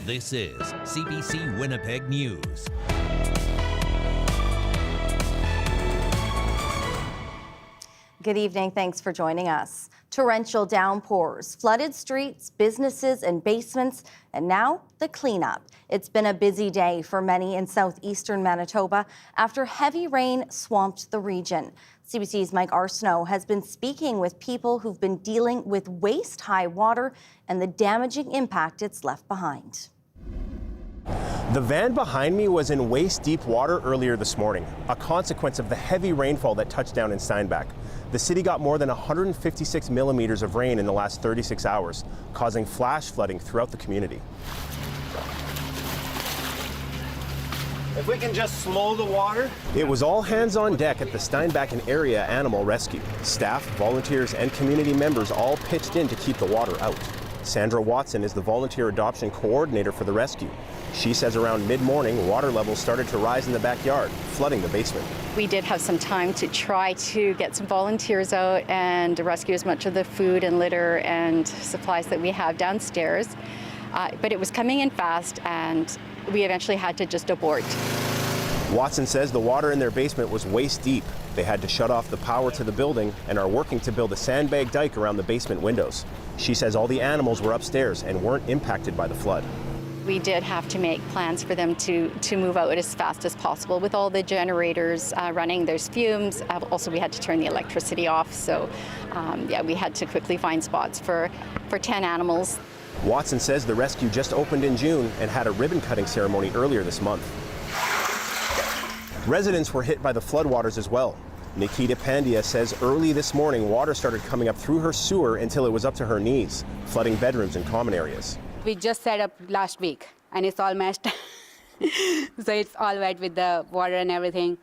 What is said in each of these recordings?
This is CBC Winnipeg News. Good evening. Thanks for joining us. Torrential downpours, flooded streets, businesses and basements, and now the cleanup. It's been a busy day for many in southeastern Manitoba after heavy rain swamped the region. CBC's Mike Arsenault has been speaking with people who've been dealing with waist-high water and the damaging impact it's left behind. The van behind me was in waist-deep water earlier this morning, a consequence of the heavy rainfall that touched down in Steinbach. The city got more than 156 millimeters of rain in the last 36 hours, causing flash flooding throughout the community. If we can just slow the water. It was all hands on deck at the Steinbach and area animal rescue. Staff, volunteers, and community members all pitched in to keep the water out. Sandra Watson is the volunteer adoption coordinator for the rescue. She says around mid-morning, water levels started to rise in the backyard, flooding the basement. We did have some time to try to get some volunteers out and rescue as much of the food and litter and supplies that we have downstairs. But it was coming in fast and we eventually had to just abort. Watson says the water in their basement was waist deep. They had to shut off the power to the building and are working to build a sandbag dike around the basement windows. She says all the animals were upstairs and weren't impacted by the flood. We did have to make plans for them to move out as fast as possible with all the generators running. There's fumes. Also, we had to turn the electricity off. So, we had to quickly find spots for 10 animals. Watson says the rescue just opened in June and had a ribbon-cutting ceremony earlier this month. Residents were hit by the floodwaters as well. Nikita Pandya says early this morning, water started coming up through her sewer until it was up to her knees, flooding bedrooms and common areas. We just set up last week and it's all messed. So it's all wet with the water and everything.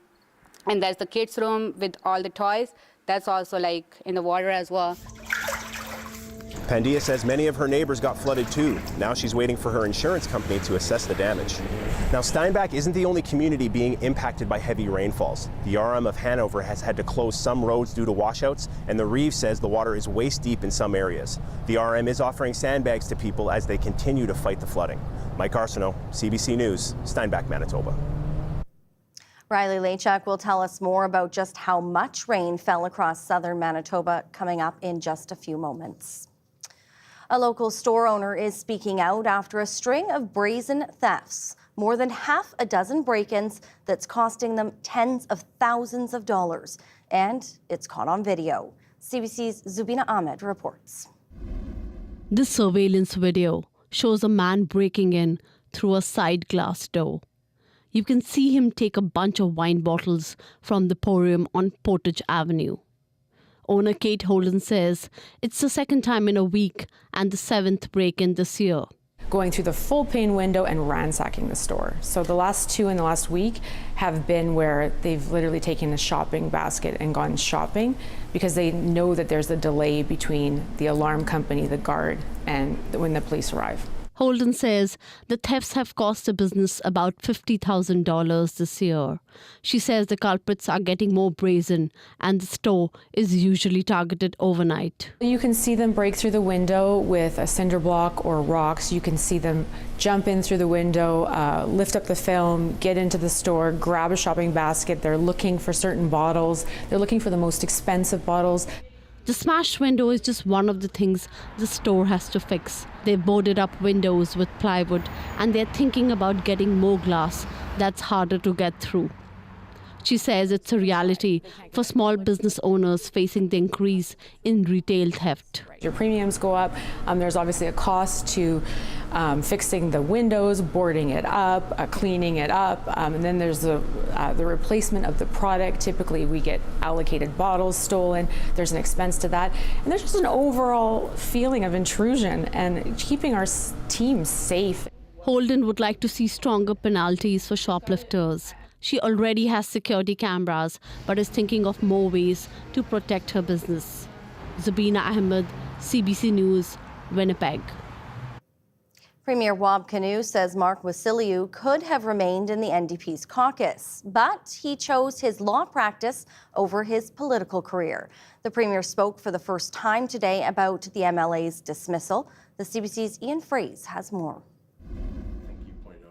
And there's the kids' room with all the toys. That's also like in the water as well. Pandya says many of her neighbors got flooded too. Now she's waiting for her insurance company to assess the damage. Now, Steinbach isn't the only community being impacted by heavy rainfalls. The RM of Hanover has had to close some roads due to washouts, and the Reeve says the water is waist deep in some areas. The RM is offering sandbags to people as they continue to fight the flooding. Mike Arsenault, CBC News, Steinbach, Manitoba. Riley Lachuk will tell us more about just how much rain fell across southern Manitoba coming up in just a few moments. A local store owner is speaking out after a string of brazen thefts. More than half a dozen break-ins that's costing them tens of thousands of dollars. And it's caught on video. CBC's Zubina Ahmed reports. This surveillance video shows a man breaking in through a side glass door. You can see him take a bunch of wine bottles from the Emporium on Portage Avenue. Owner Kate Holden says it's the second time in a week and the seventh break-in this year. Going through the full pane window and ransacking the store. So the last two in the last week have been where they've literally taken a shopping basket and gone shopping because they know that there's a delay between the alarm company, the guard, and when the police arrive. Holden says the thefts have cost the business about $50,000 this year. She says the culprits are getting more brazen and the store is usually targeted overnight. You can see them break through the window with a cinder block or rocks. You can see them jump in through the window, lift up the film, get into the store, grab a shopping basket. They're looking for certain bottles. They're looking for the most expensive bottles. The smashed window is just one of the things the store has to fix. They boarded up windows with plywood and they're thinking about getting more glass that's harder to get through. She says it's a reality for small business owners facing the increase in retail theft. Your premiums go up. There's obviously a cost to fixing the windows, boarding it up, cleaning it up, and then there's the replacement of the product. Typically, we get allocated bottles stolen. There's an expense to that, and there's just an overall feeling of intrusion and keeping our team safe. Holden would like to see stronger penalties for shoplifters. She already has security cameras, but is thinking of more ways to protect her business. Zubina Ahmed, CBC News, Winnipeg. Premier Wab Kinew says Mark Wasiliu could have remained in the NDP's caucus, but he chose his law practice over his political career. The Premier spoke for the first time today about the MLA's dismissal. The CBC's Ian Fraze has more.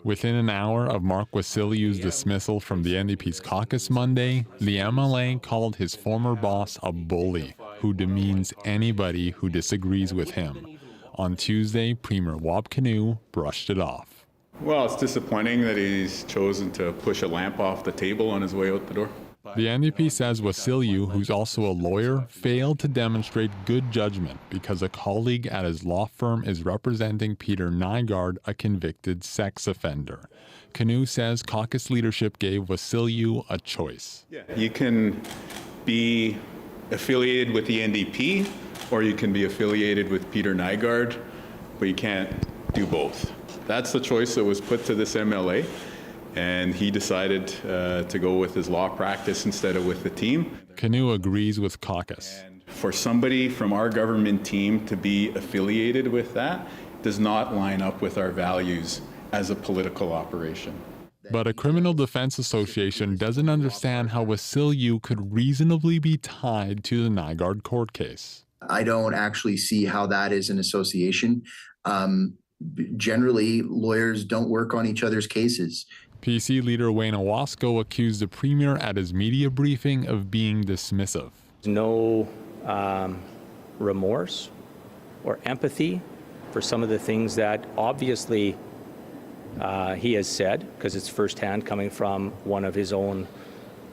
Within an hour of Mark Wasiliu's dismissal from the NDP's caucus Monday, the MLA called his former boss a bully who demeans anybody who disagrees with him. On Tuesday, Premier Wab Kinew brushed it off. Well, it's disappointing that he's chosen to push a lamp off the table on his way out the door. The NDP says Wasiliu, who's also a lawyer, failed to demonstrate good judgment because a colleague at his law firm is representing Peter Nygaard, a convicted sex offender. Kinew says caucus leadership gave Wasiliu a choice. You can be affiliated with the NDP or you can be affiliated with Peter Nygaard, but you can't do both. That's the choice that was put to this MLA. And he decided to go with his law practice instead of with the team. Kinew agrees with caucus. And for somebody from our government team to be affiliated with that does not line up with our values as a political operation. But a criminal defense association doesn't understand how Wasiliu could reasonably be tied to the Nygaard court case. I don't actually see how that is an association. Generally, lawyers don't work on each other's cases. PC leader Wayne Owasco accused the premier at his media briefing of being dismissive. No remorse or empathy for some of the things that obviously he has said, because it's firsthand coming from one of his own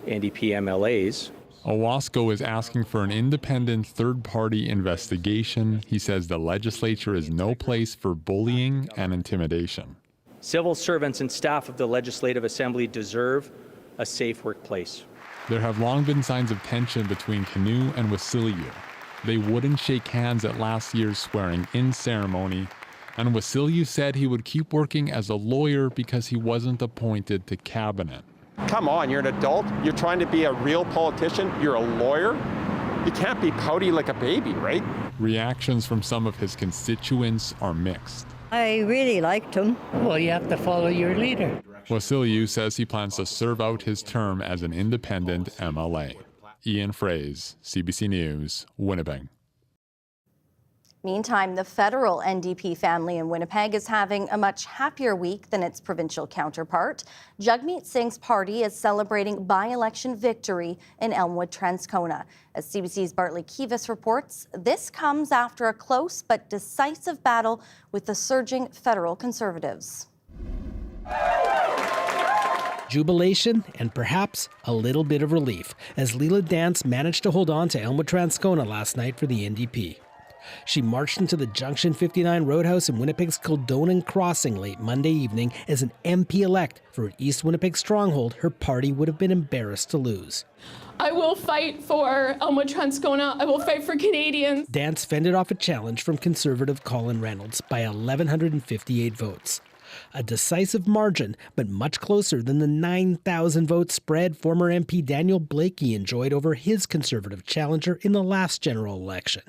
NDP MLAs. Owasco is asking for an independent third-party investigation. He says the legislature is no place for bullying and intimidation. Civil servants and staff of the Legislative Assembly deserve a safe workplace. There have long been signs of tension between Kinew and Wasiliu. They wouldn't shake hands at last year's swearing-in ceremony, and Wasiliu said he would keep working as a lawyer because he wasn't appointed to cabinet. Come on, you're an adult. You're trying to be a real politician. You're a lawyer. You can't be pouty like a baby, right? Reactions from some of his constituents are mixed. I really liked him. Well, you have to follow your leader. Wasiliu says he plans to serve out his term as an independent MLA. Ian Fraze, CBC News, Winnipeg. Meantime, the federal NDP family in Winnipeg is having a much happier week than its provincial counterpart. Jagmeet Singh's party is celebrating by-election victory in Elmwood-Transcona. As CBC's Bartley Kivas reports, this comes after a close but decisive battle with the surging federal Conservatives. Jubilation and perhaps a little bit of relief as Leela Dance managed to hold on to Elmwood-Transcona last night for the NDP. She marched into the Junction 59 Roadhouse in Winnipeg's Kildonan Crossing late Monday evening as an MP-elect for an East Winnipeg stronghold her party would have been embarrassed to lose. I will fight for Elmwood-Transcona. I will fight for Canadians. Dance fended off a challenge from Conservative Colin Reynolds by 1,158 votes. A decisive margin, but much closer than the 9,000 vote spread former MP Daniel Blakey enjoyed over his Conservative challenger in the last general election.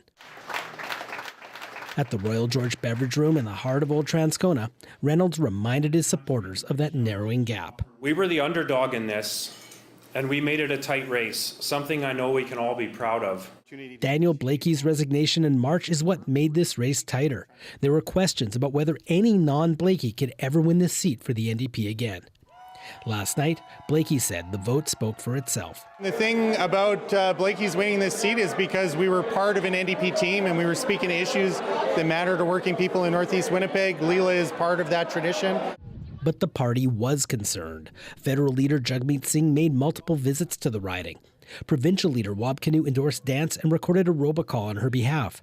At the Royal George Beverage Room in the heart of Old Transcona, Reynolds reminded his supporters of that narrowing gap. We were the underdog in this, and we made it a tight race, something I know we can all be proud of. Daniel Blakey's resignation in March is what made this race tighter. There were questions about whether any non-Blakey could ever win this seat for the NDP again. Last night, Blakey said the vote spoke for itself. The thing about Blakey's winning this seat is because we were part of an NDP team and we were speaking to issues that matter to working people in Northeast Winnipeg. Leela is part of that tradition. But the party was concerned. Federal leader Jagmeet Singh made multiple visits to the riding. Provincial leader Wab Kinew endorsed Dance and recorded a robocall on her behalf.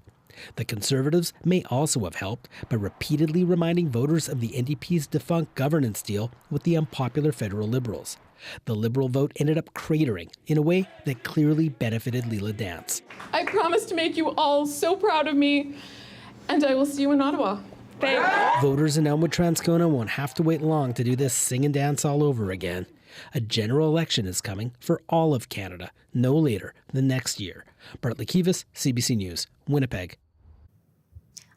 The Conservatives may also have helped by repeatedly reminding voters of the NDP's defunct governance deal with the unpopular federal Liberals. The Liberal vote ended up cratering in a way that clearly benefited Leela Dance. I promise to make you all so proud of me, and I will see you in Ottawa. Thanks. Voters in Elmwood-Transcona won't have to wait long to do this sing and dance all over again. A general election is coming for all of Canada, no later than next year. Bartley Kivas, CBC News, Winnipeg.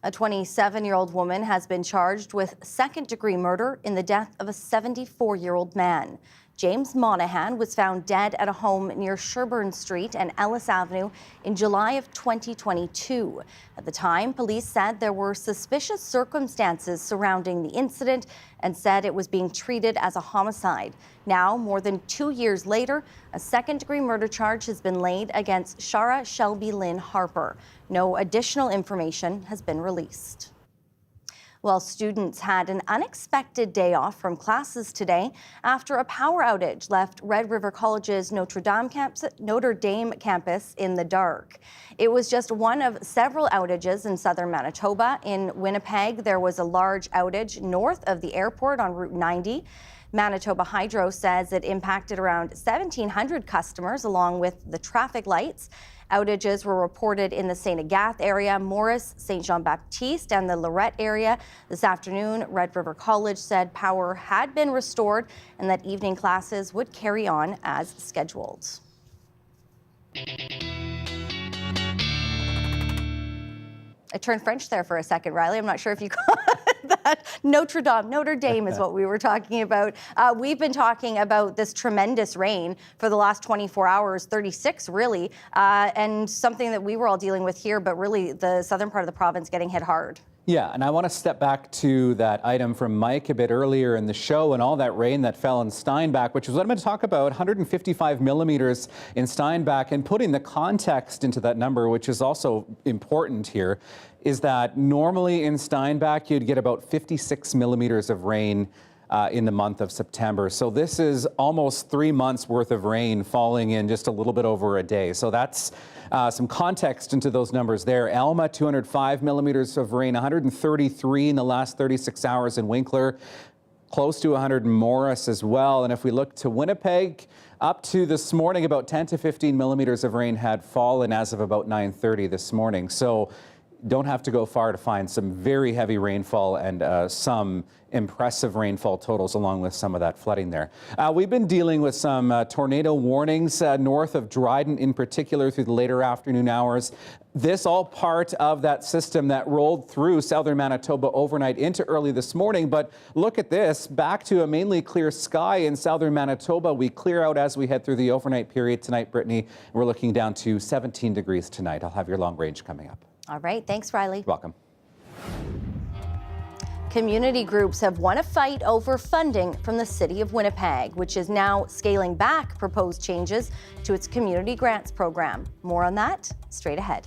A 27-year-old woman has been charged with second-degree murder in the death of a 74-year-old man. James Monahan was found dead at a home near Sherburne Street and Ellis Avenue in July of 2022. At the time, police said there were suspicious circumstances surrounding the incident and said it was being treated as a homicide. Now, more than 2 years later, a second-degree murder charge has been laid against Shara Shelby Lynn Harper. No additional information has been released. Well, students had an unexpected day off from classes today after a power outage left Red River College's Notre Dame campus in the dark. It was just one of several outages in southern Manitoba. In Winnipeg, there was a large outage north of the airport on Route 90. Manitoba Hydro says it impacted around 1,700 customers along with the traffic lights. Outages were reported in the St. Agath area, Morris, St. Jean-Baptiste, and the Lorette area. This afternoon, Red River College said power had been restored and that evening classes would carry on as scheduled. I turned French there for a second, Riley. I'm not sure if you caught that. Notre Dame is what we were talking about. We've been talking about this tremendous rain for the last 24 hours, 36 really, and something that we were all dealing with here, but really the southern part of the province getting hit hard. Yeah, and I want to step back to that item from Mike a bit earlier in the show and all that rain that fell in Steinbach, which is what I'm going to talk about, 155 millimeters in Steinbach, and putting the context into that number, which is also important here, is that normally in Steinbach you'd get about 56 millimeters of rain in the month of September. So this is almost 3 months worth of rain falling in just a little bit over a day. So that's some context into those numbers there. Alma, 205 millimeters of rain, 133 in the last 36 hours in Winkler, close to 100 in Morris as well. And if we look to Winnipeg, up to this morning, about 10 to 15 millimeters of rain had fallen as of about 9:30 this morning. So don't have to go far to find some very heavy rainfall and some impressive rainfall totals along with some of that flooding there. We've been dealing with some tornado warnings north of Dryden in particular through the later afternoon hours. This all part of that system that rolled through southern Manitoba overnight into early this morning. But look at this, back to a mainly clear sky in southern Manitoba. We clear out as we head through the overnight period tonight, Brittany. We're looking down to 17 degrees tonight. I'll have your long range coming up. All right, thanks, Riley. Welcome. Community groups have won a fight over funding from the City of Winnipeg, which is now scaling back proposed changes to its community grants program. More on that straight ahead.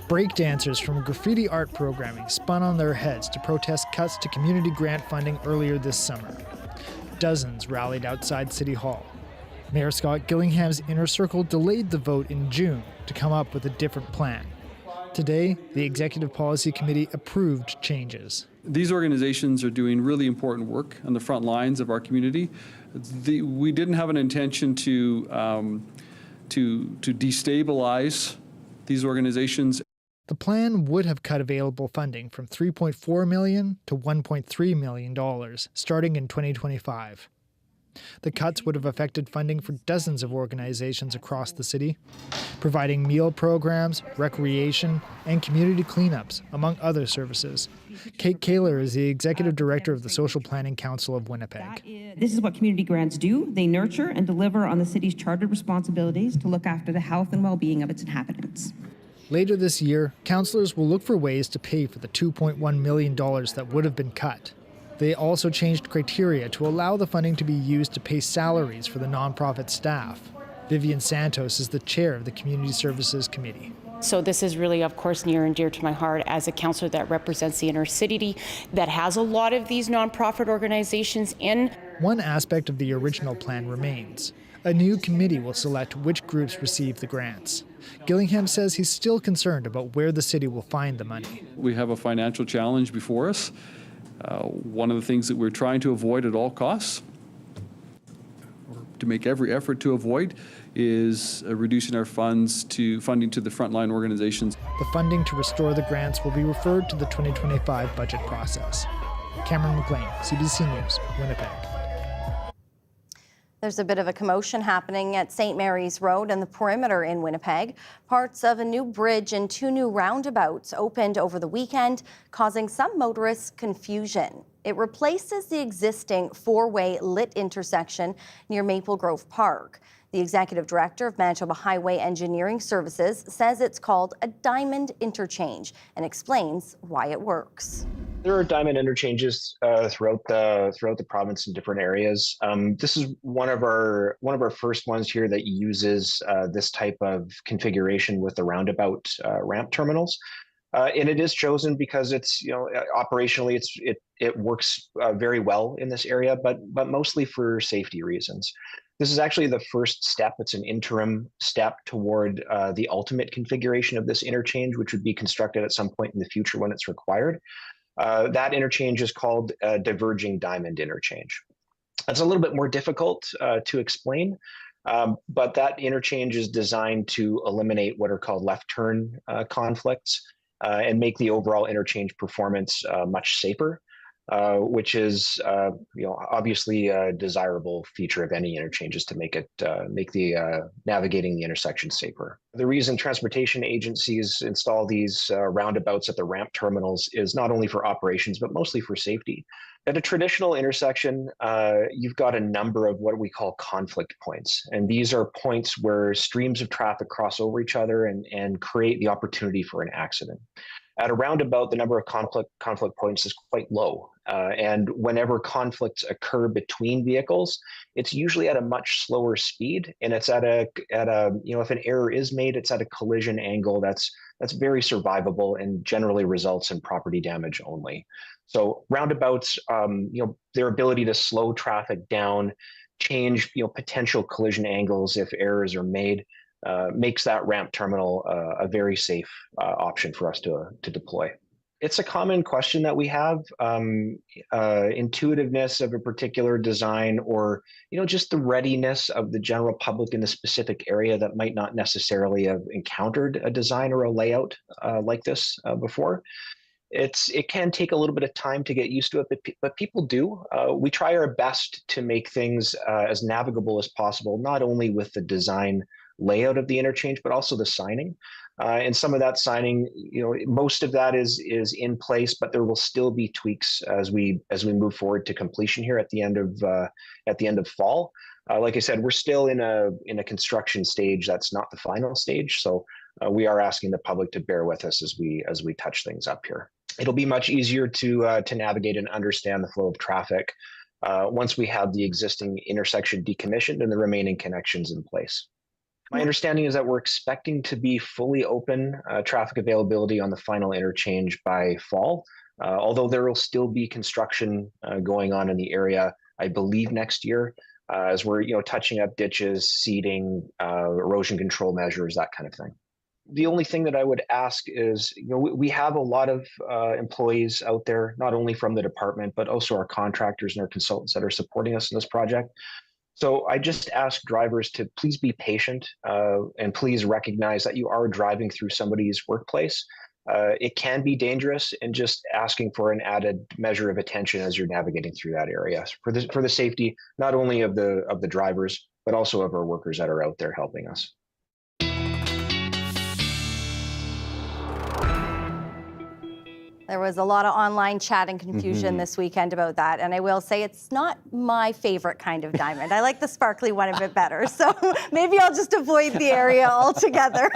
Breakdancers from graffiti art programming spun on their heads to protest cuts to community grant funding earlier this summer. Dozens rallied outside City Hall. Mayor Scott Gillingham's inner circle delayed the vote in June to come up with a different plan. Today, the Executive Policy Committee approved changes. These organizations are doing really important work on the front lines of our community. We didn't have an intention to destabilize these organizations. The plan would have cut available funding from $3.4 million to $1.3 million, starting in 2025. The cuts would have affected funding for dozens of organizations across the city, providing meal programs, recreation, and community cleanups, among other services. Kate Kaler is the Executive Director of the Social Planning Council of Winnipeg. This is what community grants do. They nurture and deliver on the city's chartered responsibilities to look after the health and well-being of its inhabitants. Later this year, councillors will look for ways to pay for the $2.1 million that would have been cut. They also changed criteria to allow the funding to be used to pay salaries for the nonprofit staff. Vivian Santos is the chair of the Community Services Committee. So this is really, of course, near and dear to my heart as a councillor that represents the inner city that has a lot of these nonprofit organizations in. One aspect of the original plan remains. A new committee will select which groups receive the grants. Gillingham says he's still concerned about where the city will find the money. We have a financial challenge before us. One of the things that we're trying to avoid at all costs, or to make every effort to avoid, is reducing our funding to the frontline organizations. The funding to restore the grants will be referred to the 2025 budget process. Cameron McLean, CBC News, Winnipeg. There's a bit of a commotion happening at St. Mary's Road and the perimeter in Winnipeg. Parts of a new bridge and 2 new roundabouts opened over the weekend, causing some motorists confusion. It replaces the existing 4-way lit intersection near Maple Grove Park. The executive director of Manitoba Highway Engineering Services says it's called a diamond interchange and explains why it works. There are diamond interchanges throughout the province in different areas. This is one of our first ones here that uses this type of configuration with the roundabout ramp terminals. And it is chosen because it's, operationally it works very well in this area, but mostly for safety reasons. This is actually the first step. It's an interim step toward the ultimate configuration of this interchange, which would be constructed at some point in the future when it's required. That interchange is called a diverging diamond interchange. That's a little bit more difficult to explain, but that interchange is designed to eliminate what are called left turn conflicts and make the overall interchange performance much safer. Which is, obviously a desirable feature of any interchanges to make the navigating the intersection safer. The reason transportation agencies install these roundabouts at the ramp terminals is not only for operations, but mostly for safety. At a traditional intersection, you've got a number of what we call conflict points. And these are points where streams of traffic cross over each other and create the opportunity for an accident. At a roundabout, the number of conflict points is quite low. And whenever conflicts occur between vehicles, it's usually at a much slower speed. And it's at a if an error is made, it's at a collision angle that's very survivable and generally results in property damage only. So roundabouts, their ability to slow traffic down, change, potential collision angles if errors are made, makes that ramp terminal a very safe option for us to deploy. It's a common question that we have, intuitiveness of a particular design, or just the readiness of the general public in a specific area that might not necessarily have encountered a design or a layout like this before. It can take a little bit of time to get used to it, but people do. We try our best to make things as navigable as possible, not only with the design layout of the interchange, but also the signing. And some of that signing, most of that is in place, but there will still be tweaks as we move forward to completion here at the end of fall. Like I said, we're still in a construction stage that's not the final stage, so we are asking the public to bear with us as we touch things up here. It'll be much easier to navigate and understand the flow of traffic once we have the existing intersection decommissioned and the remaining connections in place. My understanding is that we're expecting to be fully open traffic availability on the final interchange by fall, although there will still be construction going on in the area, I believe, next year, as we're touching up ditches, seeding, erosion control measures, that kind of thing. The only thing that I would ask is, we have a lot of employees out there, not only from the department, but also our contractors and our consultants that are supporting us in this project. So I just ask drivers to please be patient and please recognize that you are driving through somebody's workplace. It can be dangerous, and just asking for an added measure of attention as you're navigating through that area for the safety, not only of the drivers, but also of our workers that are out there helping us. There was a lot of online chat and confusion this weekend about that, and I will say it's not my favorite kind of diamond. I like the sparkly one a bit better, so maybe I'll just avoid the area altogether.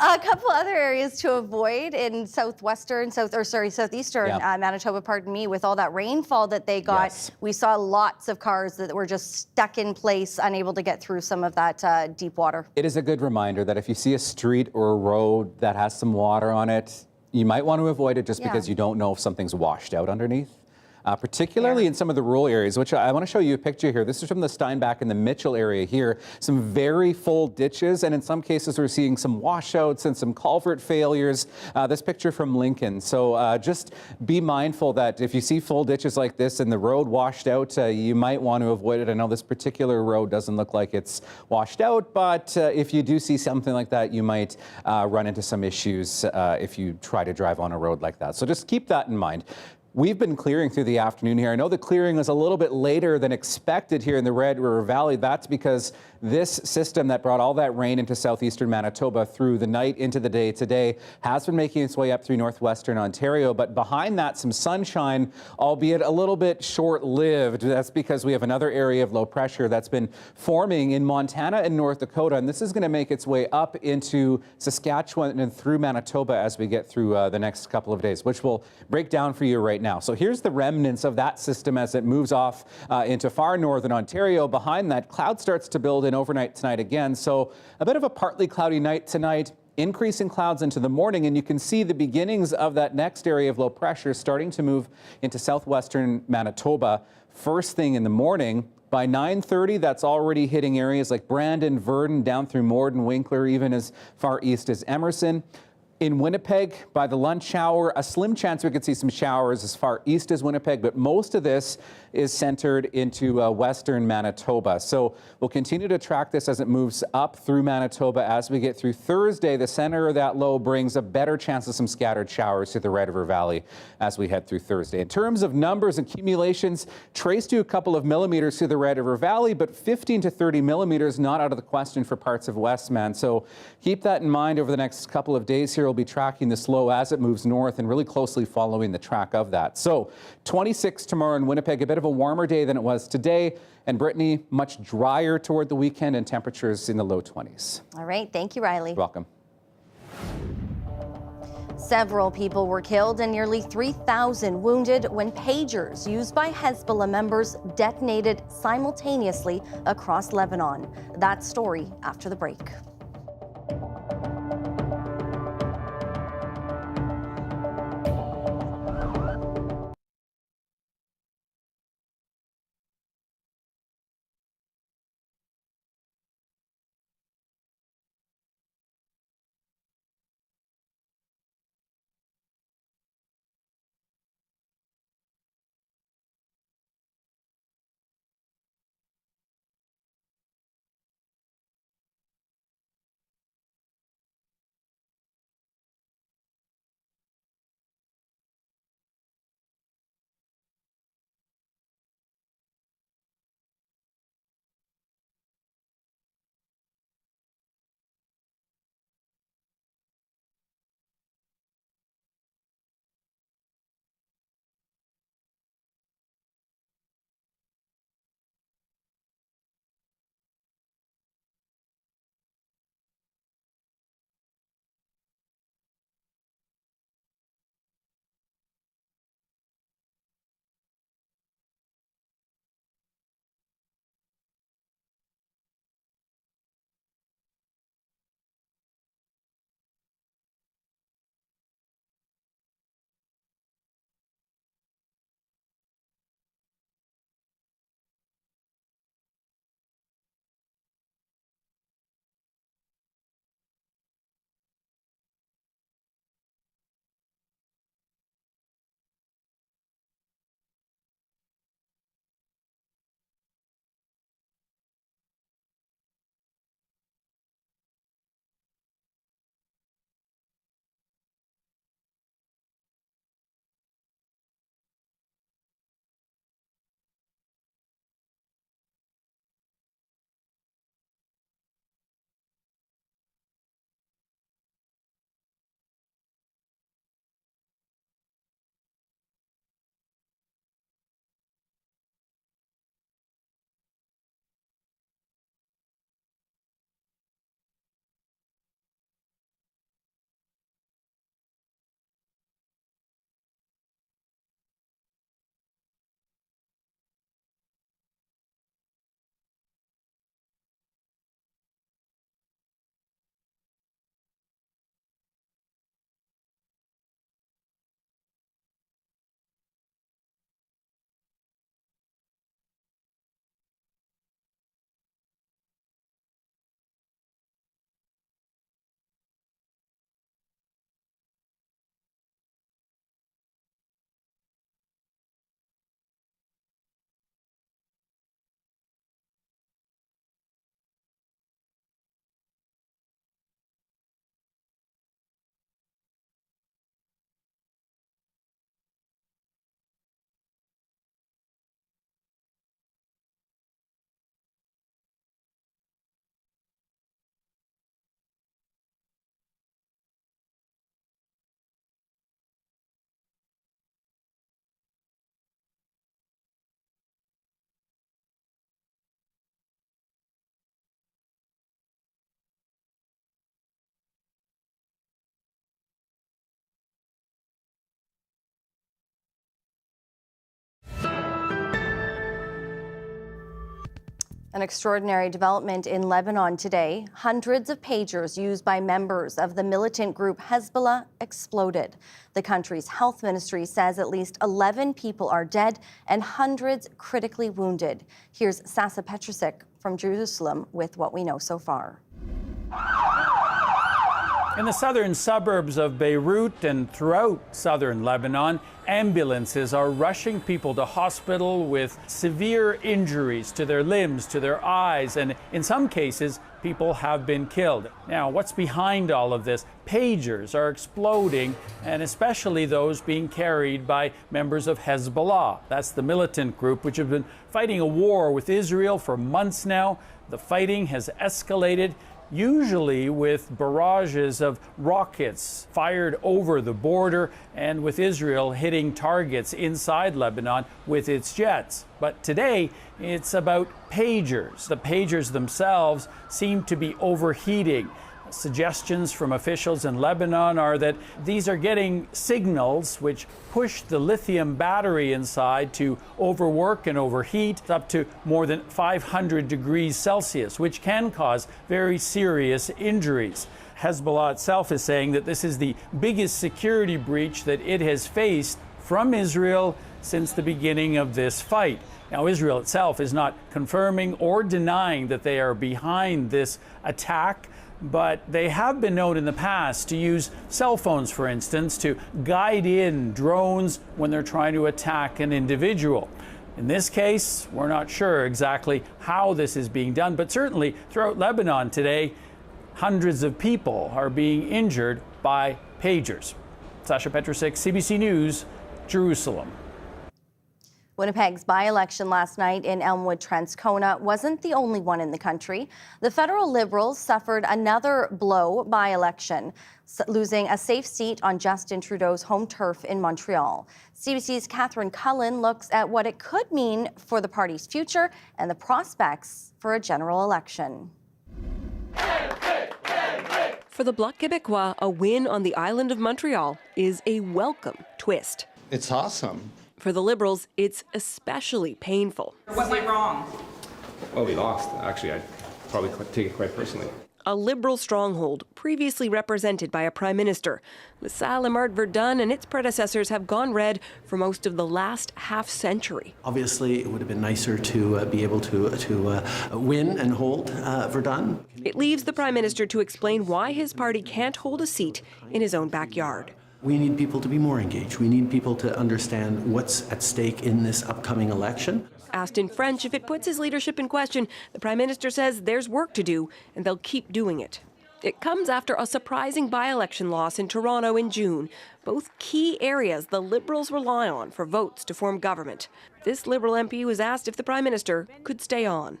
A couple other areas to avoid in southeastern Manitoba, pardon me, with all that rainfall that they got. Yes. We saw lots of cars that were just stuck in place, unable to get through some of that deep water. It is a good reminder that if you see a street or a road that has some water on it, you might want to avoid it just because you don't know if something's washed out underneath. Particularly in some of the rural areas, which I want to show you a picture here. This is from the Steinbach and the Mitchell area here. Some very full ditches, and in some cases we're seeing some washouts and some culvert failures. This picture from Lincoln. So just be mindful that if you see full ditches like this and the road washed out, you might want to avoid it. I know this particular road doesn't look like it's washed out, but if you do see something like that, you might run into some issues if you try to drive on a road like that. So just keep that in mind. We've been clearing through the afternoon here. I know the clearing was a little bit later than expected here in the Red River Valley. That's because this system that brought all that rain into southeastern Manitoba through the night into the day today has been making its way up through northwestern Ontario. But behind that, some sunshine, albeit a little bit short-lived. That's because we have another area of low pressure that's been forming in Montana and North Dakota. And this is going to make its way up into Saskatchewan and through Manitoba as we get through the next couple of days, which we'll break down for you right now. So here's the remnants of that system as it moves off into far northern Ontario. Behind that, cloud starts to build in overnight tonight again. So a bit of a partly cloudy night tonight, increasing clouds into the morning, and you can see the beginnings of that next area of low pressure starting to move into southwestern Manitoba first thing in the morning. By 9:30, that's already hitting areas like Brandon, Verdon, down through Morden, Winkler, even as far east as Emerson. In Winnipeg, by the lunch hour, a slim chance we could see some showers as far east as Winnipeg, but most of this is centered into western Manitoba. So we'll continue to track this as it moves up through Manitoba. As we get through Thursday, the center of that low brings a better chance of some scattered showers to the Red River Valley as we head through Thursday. In terms of numbers and accumulations, trace to a couple of millimeters through the Red River Valley, but 15 to 30 millimeters not out of the question for parts of Westman. So keep that in mind over the next couple of days here. We'll be tracking this low as it moves north and really closely following the track of that. So 26 tomorrow in Winnipeg, a bit of a warmer day than it was today. And Brittany, much drier toward the weekend and temperatures in the low 20s. All right. Thank you, Riley. You're welcome. Several people were killed and nearly 3,000 wounded when pagers used by Hezbollah members detonated simultaneously across Lebanon. That story after the break. An extraordinary development in Lebanon today. Hundreds of pagers used by members of the militant group Hezbollah exploded. The country's health ministry says at least 11 people are dead and hundreds critically wounded. Here's Sasa Petrusik from Jerusalem with what we know so far. In the southern suburbs of Beirut and throughout southern Lebanon, ambulances are rushing people to hospital with severe injuries to their limbs, to their eyes, and in some cases, people have been killed. Now, what's behind all of this? Pagers are exploding, and especially those being carried by members of Hezbollah. That's the militant group which have been fighting a war with Israel for months now. The fighting has escalated, usually with barrages of rockets fired over the border and with Israel hitting targets inside Lebanon with its jets. But today, it's about pagers. The pagers themselves seem to be overheating. Suggestions from officials in Lebanon are that these are getting signals which push the lithium battery inside to overwork and overheat up to more than 500 degrees Celsius, which can cause very serious injuries. Hezbollah itself is saying that this is the biggest security breach that it has faced from Israel since the beginning of this fight. Now, Israel itself is not confirming or denying that they are behind this attack, but they have been known in the past to use cell phones, for instance, to guide in drones when they're trying to attack an individual. In this case, we're not sure exactly how this is being done, but certainly throughout Lebanon today, hundreds of people are being injured by pagers. Sasha Petrusik, CBC News, Jerusalem. Winnipeg's by-election last night in Elmwood-Transcona wasn't the only one in the country. The federal Liberals suffered another blow by-election, losing a safe seat on Justin Trudeau's home turf in Montreal. CBC's Catherine Cullen looks at what it could mean for the party's future and the prospects for a general election. For the Bloc Québécois, a win on the island of Montreal is a welcome twist. It's awesome. For the Liberals, it's especially painful. What went wrong? Well, we lost. Actually, I'd probably take it quite personally. A Liberal stronghold previously represented by a Prime Minister. Le Salle-Lemart Verdun and its predecessors have gone red for most of the last half-century. Obviously, it would have been nicer to be able to win and hold Verdun. It leaves the Prime Minister to explain why his party can't hold a seat in his own backyard. We need people to be more engaged. We need people to understand what's at stake in this upcoming election. Asked in French if it puts his leadership in question, the Prime Minister says there's work to do and they'll keep doing it. It comes after a surprising by-election loss in Toronto in June, both key areas the Liberals rely on for votes to form government. This Liberal MP was asked if the Prime Minister could stay on.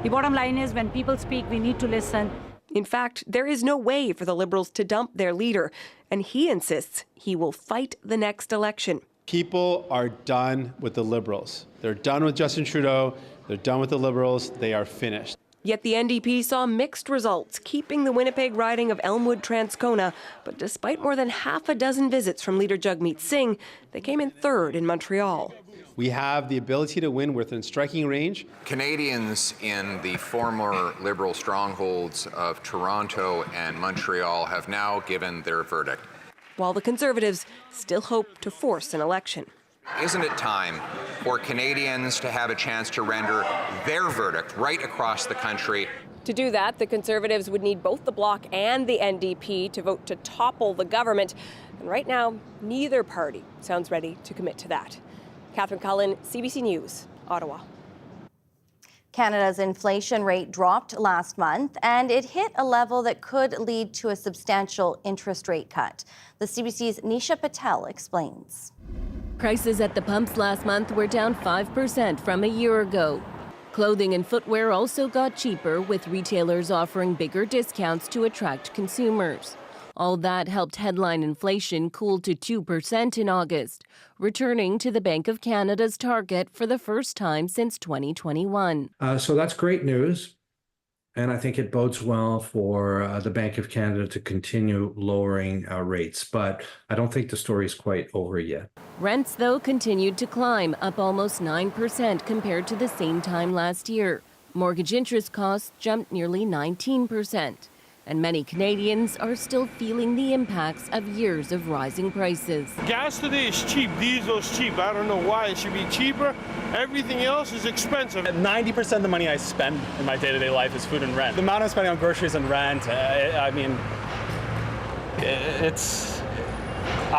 The bottom line is when people speak, we need to listen. In fact, there is no way for the Liberals to dump their leader, and he insists he will fight the next election. People are done with the Liberals. They're done with Justin Trudeau. They're done with the Liberals. They are finished. Yet the NDP saw mixed results, keeping the Winnipeg riding of Elmwood-Transcona. But despite more than half a dozen visits from leader Jagmeet Singh, they came in third in Montreal. We have the ability to win within striking range. Canadians in the former Liberal strongholds of Toronto and Montreal have now given their verdict. While the Conservatives still hope to force an election. Isn't it time for Canadians to have a chance to render their verdict right across the country? To do that, the Conservatives would need both the Bloc and the NDP to vote to topple the government. And right now, neither party sounds ready to commit to that. Catherine Cullen, CBC News, Ottawa. Canada's inflation rate dropped last month, and it hit a level that could lead to a substantial interest rate cut. The CBC's Nisha Patel explains. Prices at the pumps last month were down 5% from a year ago. Clothing and footwear also got cheaper, with retailers offering bigger discounts to attract consumers. All that helped headline inflation cool to 2% in August, returning to the Bank of Canada's target for the first time since 2021. So that's great news. And I think it bodes well for the Bank of Canada to continue lowering rates. But I don't think the story is quite over yet. Rents, though, continued to climb, up almost 9% compared to the same time last year. Mortgage interest costs jumped nearly 19%, and many Canadians are still feeling the impacts of years of rising prices. Gas today is cheap, diesel is cheap. I don't know why it should be cheaper. Everything else is expensive. 90% of the money I spend in my day-to-day life is food and rent. The amount I'm spending on groceries and rent, I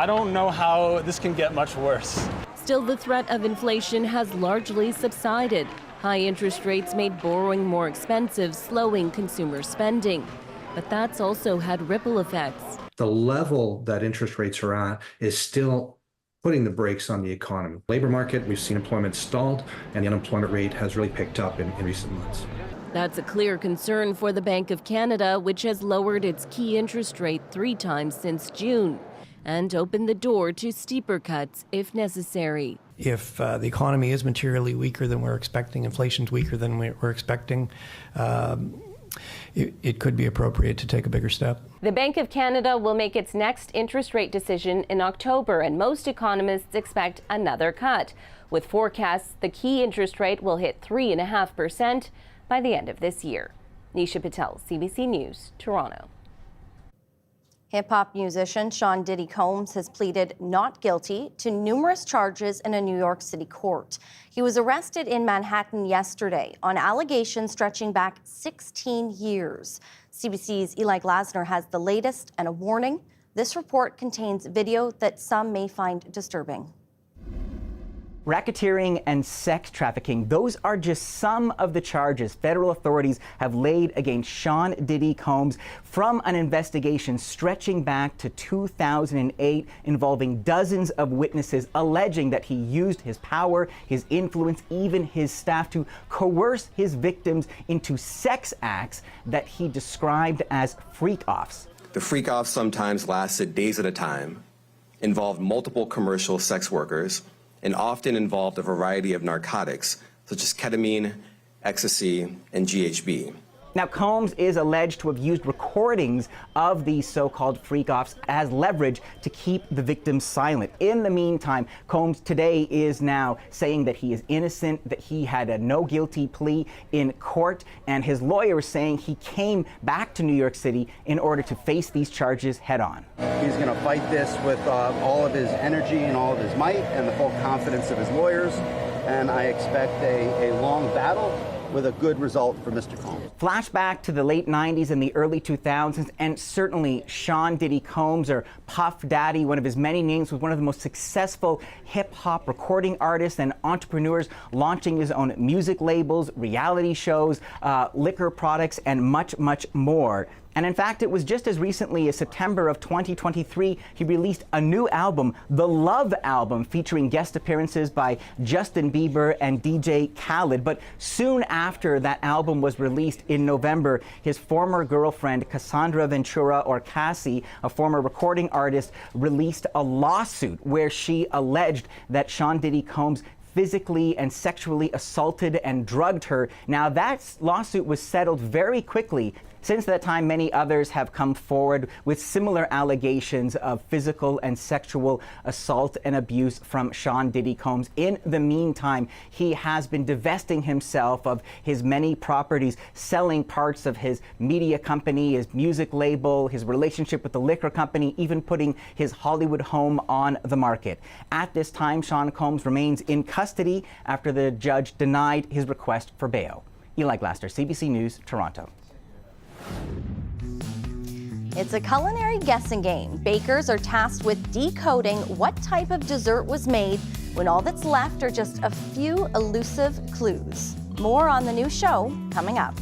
don't know how this can get much worse. Still, the threat of inflation has largely subsided. High interest rates made borrowing more expensive, slowing consumer spending. But that's also had ripple effects. The level that interest rates are at is still putting the brakes on the economy. Labor market, we've seen employment stalled, and the unemployment rate has really picked up in recent months. That's a clear concern for the Bank of Canada, which has lowered its key interest rate 3 times since June and opened the door to steeper cuts if necessary. If the economy is materially weaker than we're expecting, inflation's weaker than we're expecting, it could be appropriate to take a bigger step. The Bank of Canada will make its next interest rate decision in October, and most economists expect another cut. With forecasts, the key interest rate will hit 3.5% by the end of this year. Nisha Patel, CBC News, Toronto. Hip-hop musician Sean Diddy Combs has pleaded not guilty to numerous charges in a New York City court. He was arrested in Manhattan yesterday on allegations stretching back 16 years. CBC's Eli Glasner has the latest and a warning. This report contains video that some may find disturbing. Racketeering and sex trafficking, those are just some of the charges federal authorities have laid against Sean Diddy Combs from an investigation stretching back to 2008 involving dozens of witnesses alleging that he used his power, his influence, even his staff to coerce his victims into sex acts that he described as freak-offs. The freak-offs sometimes lasted days at a time, involved multiple commercial sex workers, and often involved a variety of narcotics, such as ketamine, ecstasy, and GHB. Now, Combs is alleged to have used recordings of these so-called freak-offs as leverage to keep the victims silent. In the meantime, Combs today is now saying that he is innocent, that he had a no guilty plea in court, and his lawyer is saying he came back to New York City in order to face these charges head on. He's going to fight this with all of his energy and all of his might and the full confidence of his lawyers, and I expect a long battle with a good result for Mr. Combs. Flashback to the late 90s and the early 2000s, and certainly Sean Diddy Combs, or Puff Daddy, one of his many names, was one of the most successful hip-hop recording artists and entrepreneurs, launching his own music labels, reality shows, liquor products, and much, much more. And in fact, it was just as recently as September of 2023, he released a new album, The Love Album, featuring guest appearances by Justin Bieber and DJ Khaled. But soon after that album was released in November, his former girlfriend, Cassandra Ventura, or Cassie, a former recording artist, released a lawsuit where she alleged that Sean Diddy Combs physically and sexually assaulted and drugged her. Now, that lawsuit was settled very quickly. Since that time, many others have come forward with similar allegations of physical and sexual assault and abuse from Sean Diddy Combs. In the meantime, he has been divesting himself of his many properties, selling parts of his media company, his music label, his relationship with the liquor company, even putting his Hollywood home on the market. At this time, Sean Combs remains in custody after the judge denied his request for bail. Eli Glasner, CBC News, Toronto. It's a culinary guessing game. Bakers are tasked with decoding what type of dessert was made when all that's left are just a few elusive clues. More on the new show coming up.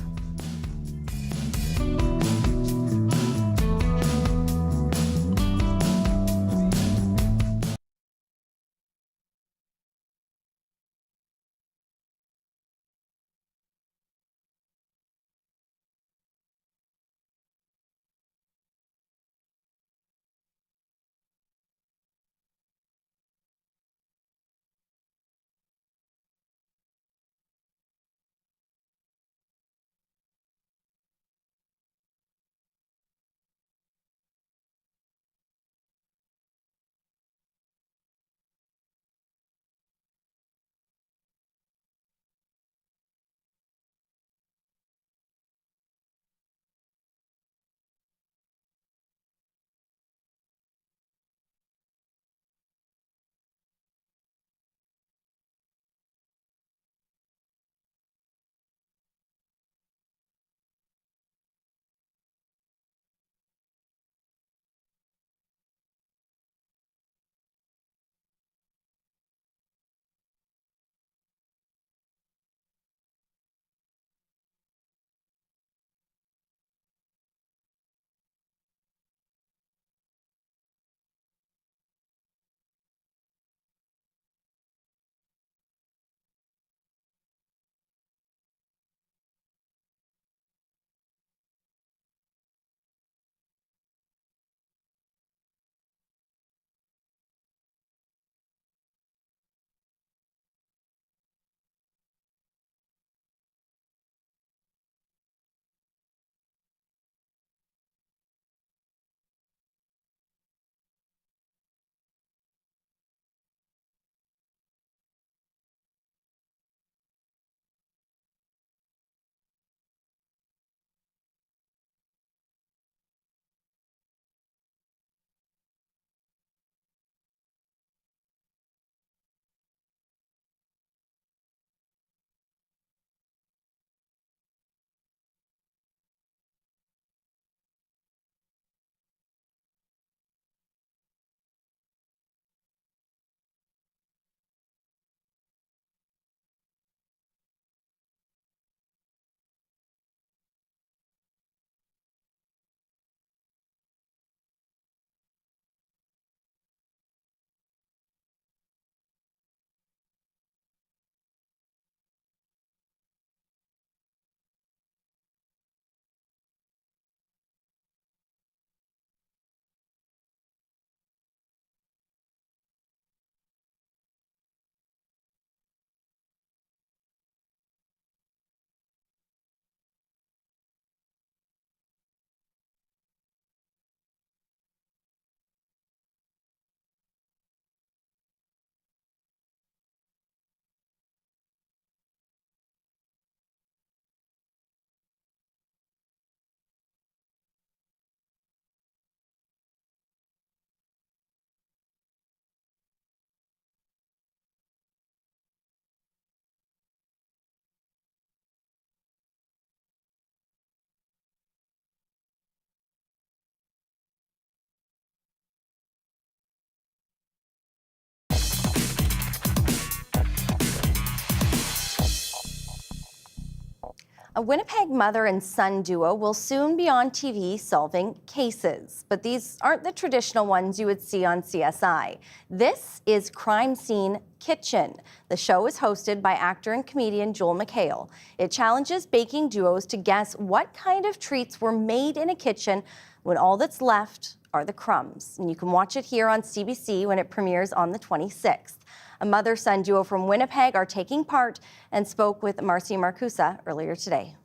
A Winnipeg mother and son duo will soon be on TV solving cases, but these aren't the traditional ones you would see on CSI. This is Crime Scene Kitchen. The show is hosted by actor and comedian Joel McHale. It challenges baking duos to guess what kind of treats were made in a kitchen when all that's left are the crumbs. And you can watch it here on CBC when it premieres on the 26th. A mother-son duo from Winnipeg are taking part and spoke with Marcy Marcusa earlier today.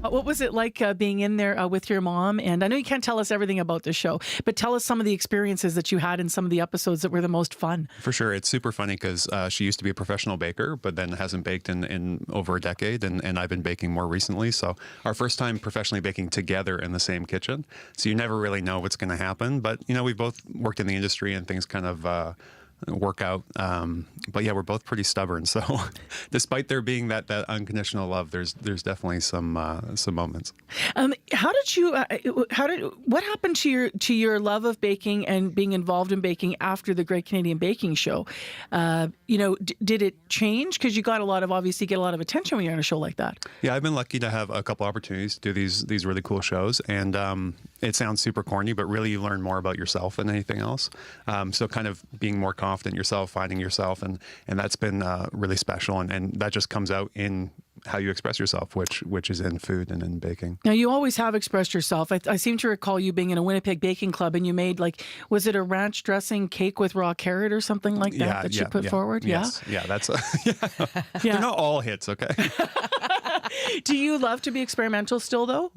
What was it like being in there with your mom? And I know you can't tell us everything about the show, but tell us some of the experiences that you had in some of the episodes that were the most fun. For sure. It's super funny because she used to be a professional baker, but then hasn't baked in over a decade. And I've been baking more recently. So our first time professionally baking together in the same kitchen. So you never really know what's going to happen. But, you know, we've both worked in the industry and things kind of work out. But yeah, we're both pretty stubborn. So despite there being that unconditional love, there's definitely some moments. What happened to your love of baking and being involved in baking after the Great Canadian Baking Show? Did it change? Because you obviously get a lot of attention when you're on a show like that. Yeah, I've been lucky to have a couple opportunities to do these really cool shows. And it sounds super corny, but really you learn more about yourself than anything else. So kind of being more confident yourself, finding yourself, and that's been really special. And that just comes out in how you express yourself, which is in food and in baking. Now, you always have expressed yourself. I seem to recall you being in a Winnipeg baking club and you made, was it a ranch dressing cake with raw carrot or something like that you put forward? Yes. Yeah, that's They're not all hits, okay? Do you love to be experimental still, though?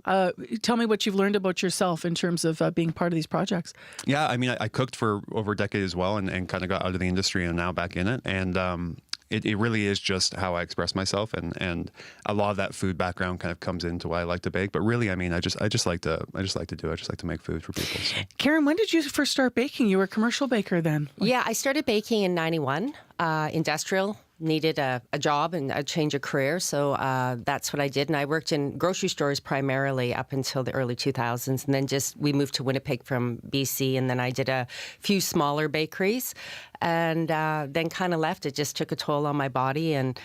Tell me what you've learned about yourself in terms of being part of these projects. Yeah, I mean, I cooked for over a decade as well and kind of got out of the industry and now back in it. And it really is just how I express myself, and a lot of that food background kind of comes into why I like to bake. But really, I mean, I just like to do it. I just like to make food for people. So. Karen, when did you first start baking? You were a commercial baker then. Yeah, I started baking in '91. Industrial. Needed a job and a change of career, so that's what I did. And I worked in grocery stores primarily up until the early 2000s, and then we moved to Winnipeg from BC, and then I did a few smaller bakeries, and then kind of left. It just took a toll on my body, and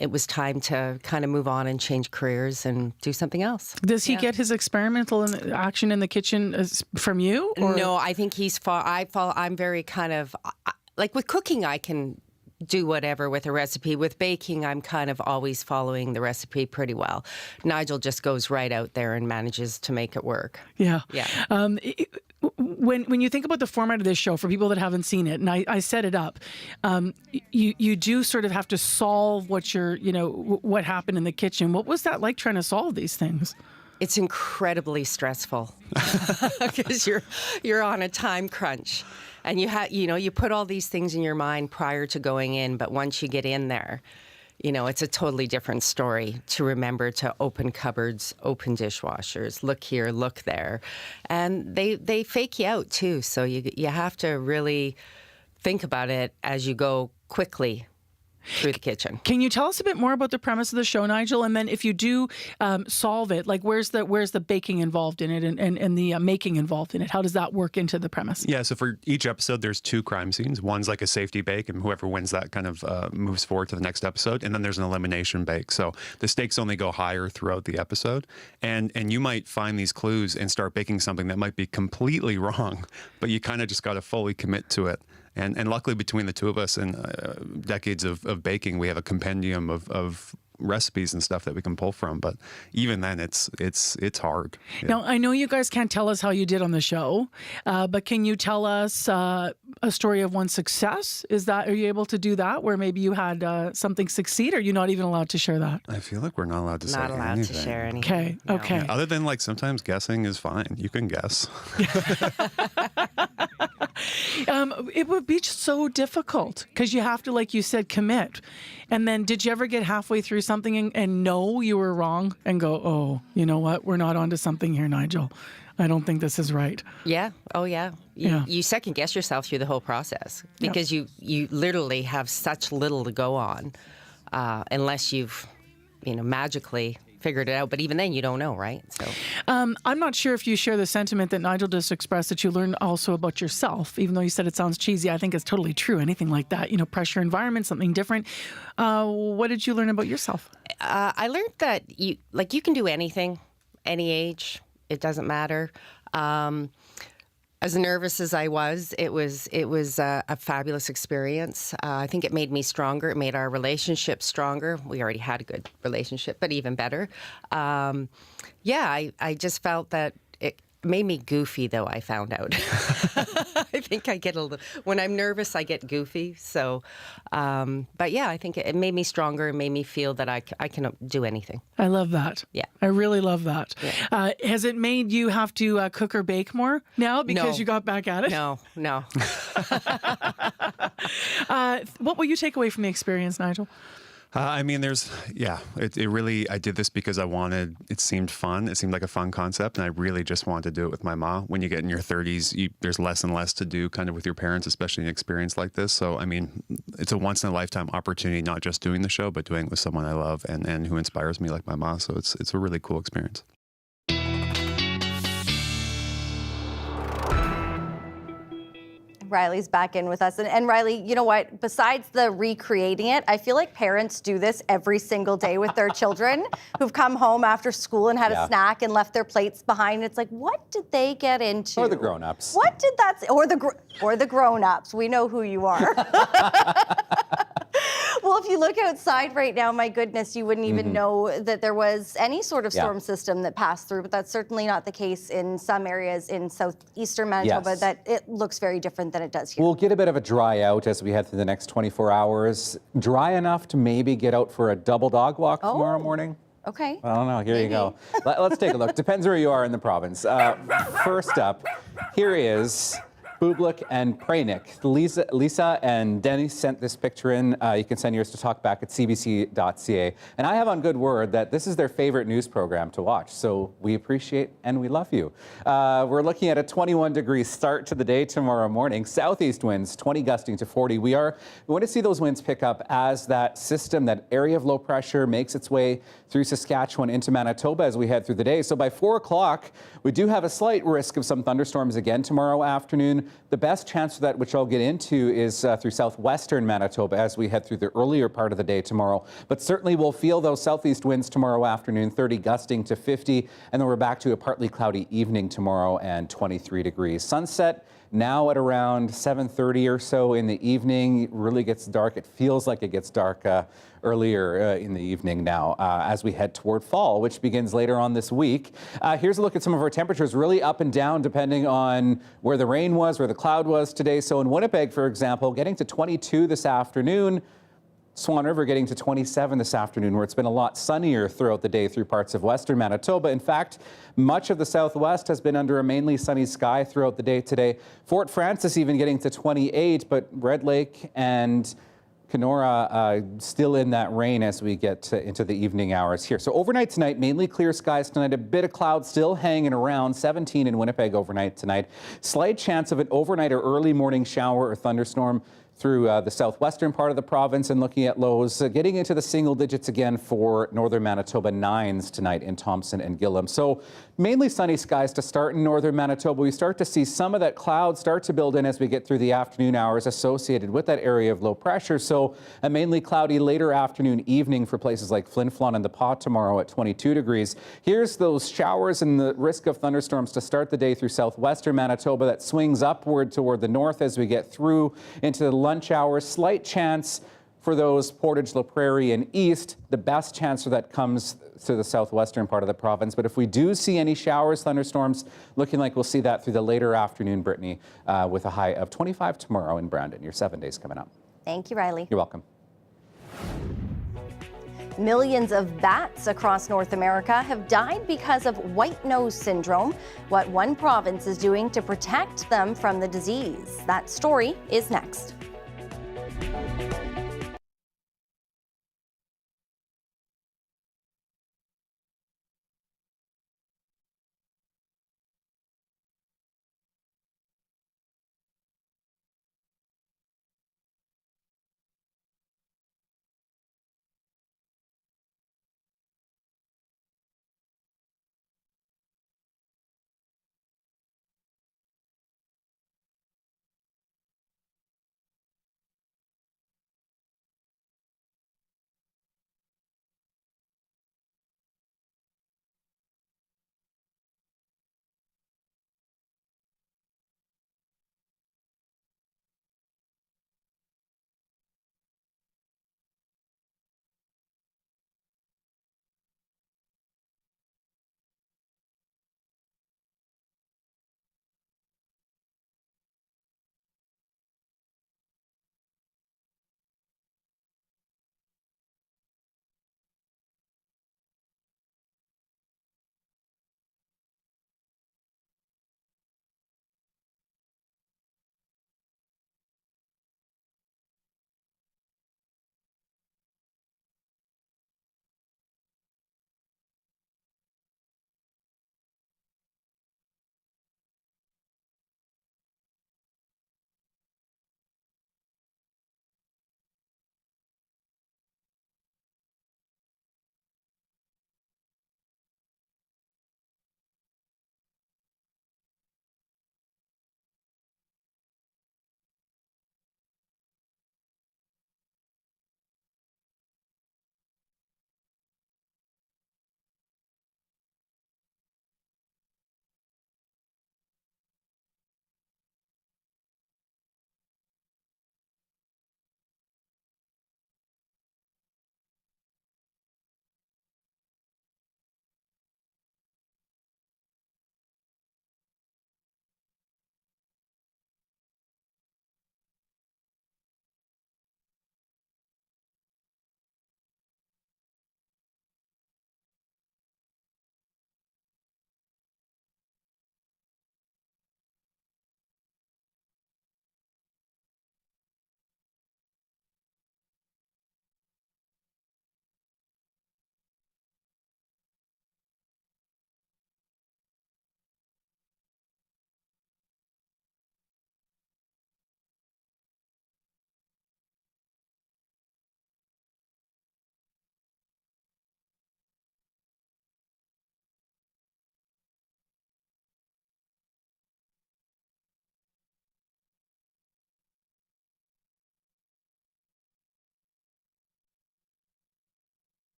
it was time to kind of move on and change careers and do something else. Does he get his experimental action in the kitchen from you? Or? No, I think I'm very kind of like with cooking. I can do whatever with a recipe. With baking, I'm kind of always following the recipe pretty well. Nigel just goes right out there and manages to make it work. Yeah. Yeah. When you think about the format of this show, for people that haven't seen it, and I set it up, you do sort of have to solve what happened in the kitchen. What was that like trying to solve these things? It's incredibly stressful because you're on a time crunch. And you put all these things in your mind prior to going in, but once you get in there, it's a totally different story to remember to open cupboards, open dishwashers, look here, look there. And they fake you out too. So you have to really think about it as you go quickly through the kitchen. Can you tell us a bit more about the premise of the show, Nigel? And then if you do solve it, where's the baking involved in it and the making involved in it? How does that work into the premise? Yeah, so for each episode, there's 2 crime scenes. One's like a safety bake, and whoever wins that kind of moves forward to the next episode. And then there's an elimination bake. So the stakes only go higher throughout the episode. And you might find these clues and start baking something that might be completely wrong, but you kind of just got to fully commit to it. And luckily, between the two of us and decades of baking, we have a compendium of recipes and stuff that we can pull from. But even then, it's hard. Yeah. Now, I know you guys can't tell us how you did on the show, but can you tell us a story of one success? Are you able to do that, where maybe you had something succeed, or are you not even allowed to share that? I feel like we're not allowed to say anything. Not allowed to share anything. Okay, no. okay. Yeah, other than sometimes guessing is fine. You can guess. It would be so difficult because you have to, like you said, commit. And then did you ever get halfway through something and know you were wrong and go, oh, you know what? We're not onto something here, Nigel. I don't think this is right. Yeah. Oh, yeah. You second guess yourself through the whole process because you literally have such little to go on unless you've, magically figured it out. But even then, you don't know, right? So I'm not sure if you share the sentiment that Nigel just expressed, that you learn also about yourself, even though you said it sounds cheesy. I think it's totally true. Anything like that, pressure environment, something different. What did you learn about yourself? I learned that you can do anything, any age. It doesn't matter. As nervous as I was, it was a fabulous experience. I think it made me stronger. It made our relationship stronger. We already had a good relationship, but even better. I just felt that it made me goofy, though, I found out. I think I get a little, when I'm nervous, I get goofy. So, but yeah, I think it made me stronger and made me feel that I can do anything. I love that. Yeah. I really love that. Yeah. Has it made you have to cook or bake more now because you got back at it? No. What will you take away from the experience, Nigel? I really, I did this because it seemed fun. It seemed like a fun concept. And I really just wanted to do it with my mom. When you get in your 30s, there's less and less to do kind of with your parents, especially in an experience like this. So, it's a once in a lifetime opportunity, not just doing the show, but doing it with someone I love and who inspires me like my mom. So it's a really cool experience. Riley's back in with us. And Riley, you know what? Besides the recreating it, I feel like parents do this every single day with their children who've come home after school and had a snack and left their plates behind. It's like, what did they get into? Or the grown-ups. What did that say? Or the grown-ups. We know who you are. Well, if you look outside right now, my goodness, you wouldn't even know that there was any sort of storm system that passed through, but that's certainly not the case in some areas in southeastern Manitoba, that it looks very different than it does here. We'll get a bit of a dry out as we head through the next 24 hours. Dry enough to maybe get out for a double dog walk tomorrow morning. Okay. I don't know. Here you go. Let's take a look. Depends where you are in the province. First up, here is Bublik and Pranic. Lisa and Denny sent this picture in. You can send yours to talkback@cbc.ca. And I have on good word that this is their favorite news program to watch. So we appreciate and we love you. We're looking at a 21-degree start to the day tomorrow morning. Southeast winds, 20 gusting to 40. We want to see those winds pick up as that system, that area of low pressure, makes its way through Saskatchewan into Manitoba as we head through the day. So by 4 o'clock, we do have a slight risk of some thunderstorms again tomorrow afternoon. The best chance for that, which I'll get into, is through southwestern Manitoba as we head through the earlier part of the day tomorrow. But certainly we'll feel those southeast winds tomorrow afternoon, 30 gusting to 50. And then we're back to a partly cloudy evening tomorrow and 23 degrees. Sunset now at around 7:30 or so in the evening. It really gets dark. It feels like it gets dark earlier in the evening now as we head toward fall, which begins later on this week. Here's a look at some of our temperatures, really up and down depending on where the rain was, where the cloud was today. So in Winnipeg, for example, getting to 22 this afternoon. Swan River getting to 27 this afternoon, where it's been a lot sunnier throughout the day through parts of western Manitoba. In fact, much of the southwest has been under a mainly sunny sky throughout the day today. Fort Frances even getting to 28, but Red Lake and Kenora still in that rain as we get into the evening hours here. So overnight tonight, mainly clear skies tonight. A bit of cloud still hanging around. 17 in Winnipeg overnight tonight. Slight chance of an overnight or early morning shower or thunderstorm through the southwestern part of the province, and looking at lows getting into the single digits again for northern Manitoba, 9s tonight in Thompson and Gillam. So mainly sunny skies to start in northern Manitoba. We start to see some of that cloud start to build in as we get through the afternoon hours associated with that area of low pressure. So a mainly cloudy later afternoon evening for places like Flin Flon and the Pas tomorrow at 22 degrees. Here's those showers and the risk of thunderstorms to start the day through southwestern Manitoba. That swings upward toward the north as we get through into the lunch hours. Slight chance for those Portage, La Prairie, and east. The best chance for that comes to the southwestern part of the province. But if we do see any showers, thunderstorms, looking like we'll see that through the later afternoon, Brittany, with a high of 25 tomorrow in Brandon. Your 7 days coming up. Thank you, Riley. You're welcome. Millions of bats across North America have died because of white nose syndrome. What one province is doing to protect them from the disease. That story is next.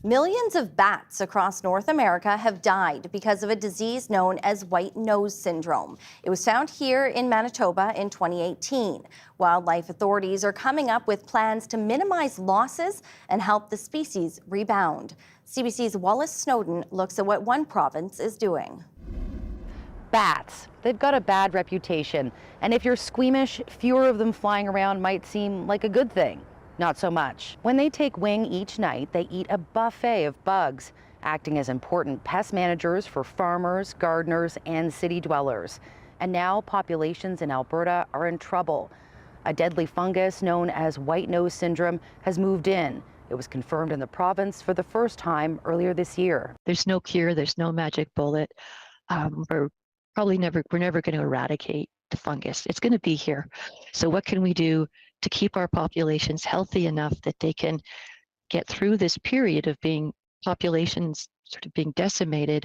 Millions of bats across North America have died because of a disease known as white nose syndrome. It was found here in Manitoba in 2018. Wildlife authorities are coming up with plans to minimize losses and help the species rebound. CBC's Wallace Snowden looks at what one province is doing. Bats, they've got a bad reputation, and if you're squeamish, fewer of them flying around might seem like a good thing. Not so much. When they take wing each night, they eat a buffet of bugs, acting as important pest managers for farmers, gardeners, and city dwellers. And now populations in Alberta are in trouble. A deadly fungus known as white nose syndrome has moved in. It was confirmed in the province for the first time earlier this year. There's no cure, there's no magic bullet. We're never going to eradicate the fungus. It's going to be here. So what can we do to keep our populations healthy enough that they can get through this period of being populations sort of being decimated,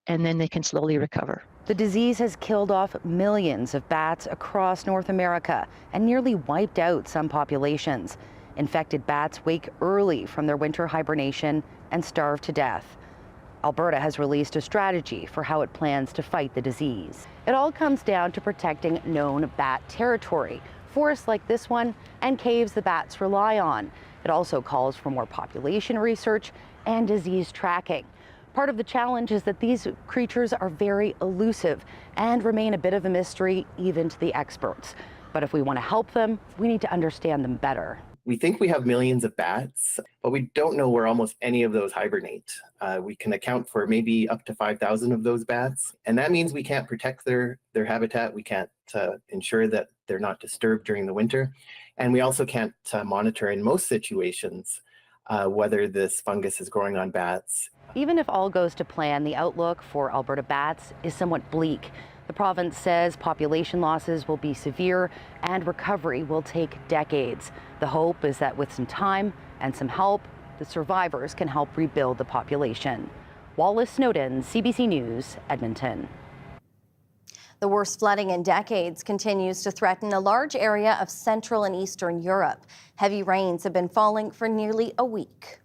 and then they can slowly recover? The disease has killed off millions of bats across North America and nearly wiped out some populations. Infected bats wake early from their winter hibernation and starve to death. Alberta has released a strategy for how it plans to fight the disease. It all comes down to protecting known bat territory, forests like this one, and caves the bats rely on. It also calls for more population research and disease tracking. Part of the challenge is that these creatures are very elusive and remain a bit of a mystery even to the experts. But if we want to help them, we need to understand them better. We think we have millions of bats, but we don't know where almost any of those hibernate. We can account for maybe up to 5,000 of those bats, and that means we can't protect their habitat. We can't ensure that they're not disturbed during the winter, and we also can't monitor in most situations whether this fungus is growing on bats. Even if all goes to plan, the outlook for Alberta bats is somewhat bleak. The province says population losses will be severe and recovery will take decades. The hope is that with some time and some help, the survivors can help rebuild the population. Wallace Snowden, CBC News, Edmonton. The worst flooding in decades continues to threaten a large area of Central and Eastern Europe. Heavy rains have been falling for nearly a week.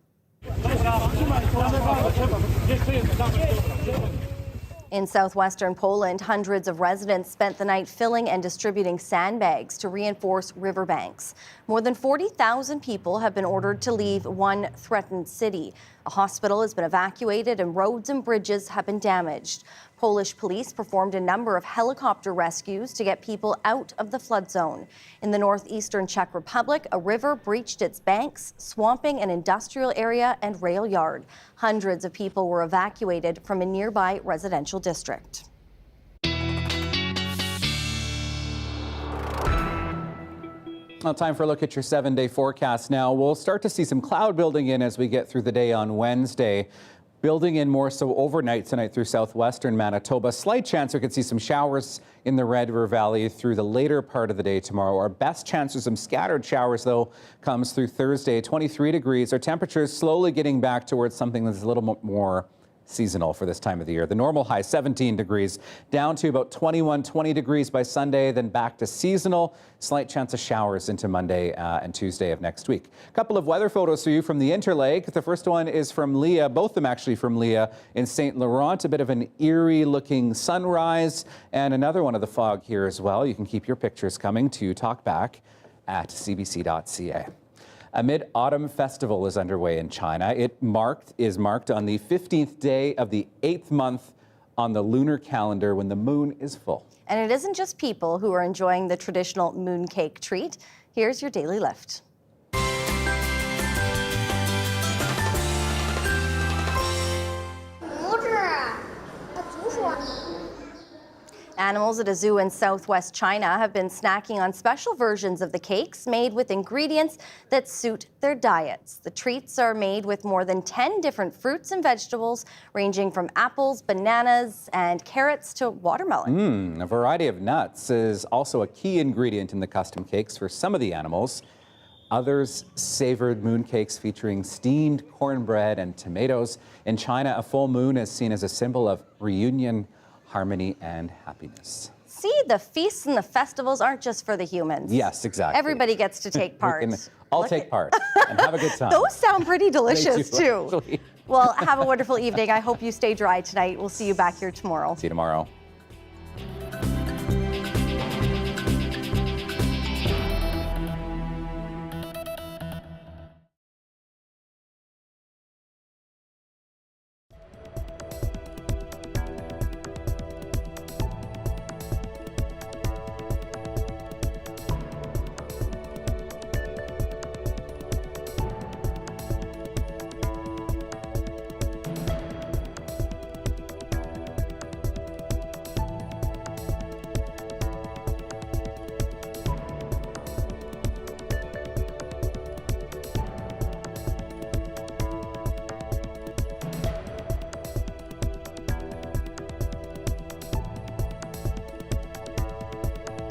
In southwestern Poland, hundreds of residents spent the night filling and distributing sandbags to reinforce riverbanks. More than 40,000 people have been ordered to leave one threatened city. A hospital has been evacuated and roads and bridges have been damaged. Polish police performed a number of helicopter rescues to get people out of the flood zone. In the northeastern Czech Republic, a river breached its banks, swamping an industrial area and rail yard. Hundreds of people were evacuated from a nearby residential district. Well, time for a look at your 7-day forecast now. We'll start to see some cloud building in as we get through the day on Wednesday. Building in more so overnight tonight through southwestern Manitoba. Slight chance we could see some showers in the Red River Valley through the later part of the day tomorrow. Our best chance of some scattered showers, though, comes through Thursday. 23 degrees. Our temperatures slowly getting back towards something that's a little more seasonal for this time of the year. The normal high 17 degrees, down to about 20 degrees by Sunday, then back to seasonal. Slight chance of showers into Monday and Tuesday of next week. A couple of weather photos for you from the Interlake. The first one is from Leah, both of them actually from Leah in St. Laurent. A bit of an eerie looking sunrise, and another one of the fog here as well. You can keep your pictures coming to talkback@cbc.ca. A Mid-Autumn Festival is underway in China. It is marked on the 15th day of the 8th month on the lunar calendar when the moon is full. And it isn't just people who are enjoying the traditional mooncake treat. Here's your daily lift. Animals at a zoo in southwest China have been snacking on special versions of the cakes made with ingredients that suit their diets. The treats are made with more than 10 different fruits and vegetables, ranging from apples, bananas, and carrots to watermelon. A variety of nuts is also a key ingredient in the custom cakes for some of the animals. Others savored mooncakes featuring steamed cornbread and tomatoes. In China, a full moon is seen as a symbol of reunion, harmony, and happiness. See, the feasts and the festivals aren't just for the humans. Yes, exactly. Everybody gets to take part. We can all take part and have a good time. Those sound pretty delicious, They do, too. actually. Well, have a wonderful evening. I hope you stay dry tonight. We'll see you back here tomorrow. See you tomorrow.